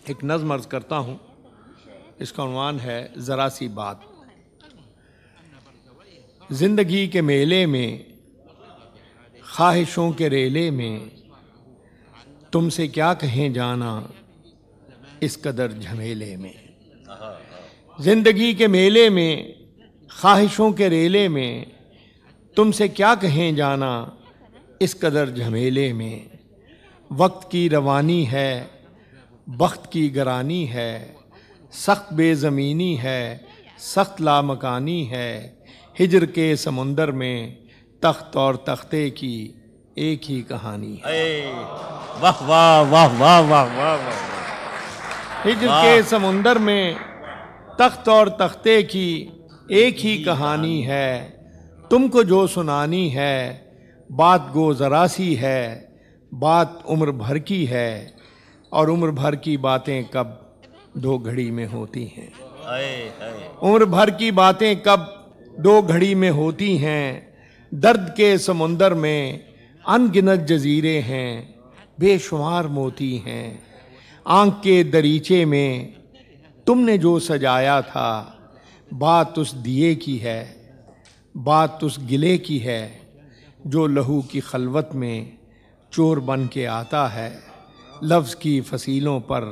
ایک نظم عرض کرتا ہوں، اس کا عنوان ہے ذرا سی بات۔ زندگی کے میلے میں، خواہشوں کے ریلے میں، تم سے کیا کہیں جانا اس قدر جھمیلے میں۔ زندگی کے میلے میں، خواہشوں کے ریلے میں، تم سے کیا کہیں جانا اس قدر جھمیلے میں۔ وقت کی روانی ہے، بخت کی گرانی ہے، سخت بے زمینی ہے، سخت لامکانی ہے۔ ہجر کے سمندر میں تخت اور تختے کی ایک ہی کہانی ہے۔ واہ واہ واہ واہ واہ واہ واہ۔ ہجر کے سمندر میں تخت اور تختے کی ایک ہی کہانی ہے۔ تم کو جو سنانی ہے بات گو ذرا سی ہے، بات عمر بھر کی ہے، اور عمر بھر کی باتیں کب دو گھڑی میں ہوتی ہیں۔ عمر بھر کی باتیں کب دو گھڑی میں ہوتی ہیں۔ درد کے سمندر میں ان گنت جزیرے ہیں، بے شمار موتی ہیں۔ آنکھ کے دریچے میں تم نے جو سجایا تھا، بات اس دیے کی ہے، بات اس گلے کی ہے، جو لہو کی خلوت میں چور بن کے آتا ہے، لفظ کی فصیلوں پر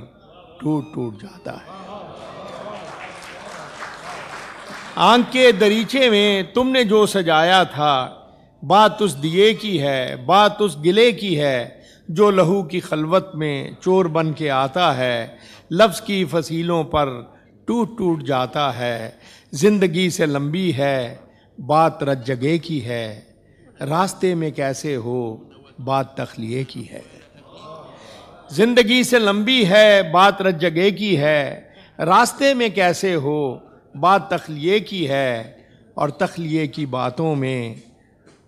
ٹوٹ ٹوٹ جاتا ہے۔ آنکھ کے دریچے میں تم نے جو سجایا تھا، بات اس دیے کی ہے، بات اس گلے کی ہے، جو لہو کی خلوت میں چور بن کے آتا ہے، لفظ کی فصیلوں پر ٹوٹ ٹوٹ جاتا ہے۔ زندگی سے لمبی ہے، بات رت جگے کی ہے، راستے میں کیسے ہو بات تخلیے کی ہے۔ زندگی سے لمبی ہے، بات رت جگے کی ہے، راستے میں کیسے ہو بات تخلیے کی ہے، اور تخلیے کی باتوں میں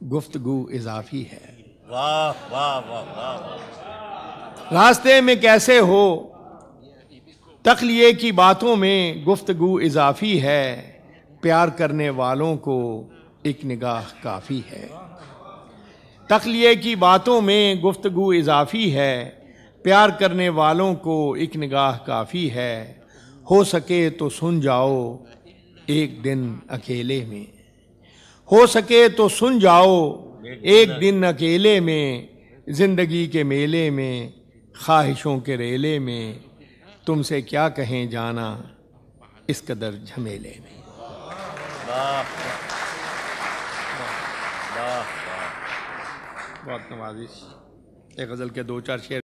گفتگو اضافی ہے۔ واہ واہ واہ واہ۔ راستے میں کیسے ہو تخلیے کی باتوں میں گفتگو اضافی ہے، پیار کرنے والوں کو ایک نگاہ کافی ہے۔ تخلیے کی باتوں میں گفتگو اضافی ہے، پیار کرنے والوں کو ایک نگاہ کافی ہے۔ ہو سکے تو سن جاؤ ایک دن اکیلے میں، ہو سکے تو سن جاؤ ایک دن اکیلے میں۔ زندگی کے میلے میں، خواہشوں کے ریلے میں، تم سے کیا کہیں جانا اس قدر جھمیلے میں۔ بہت نوازش۔ ایک غزل کے دو چار شعر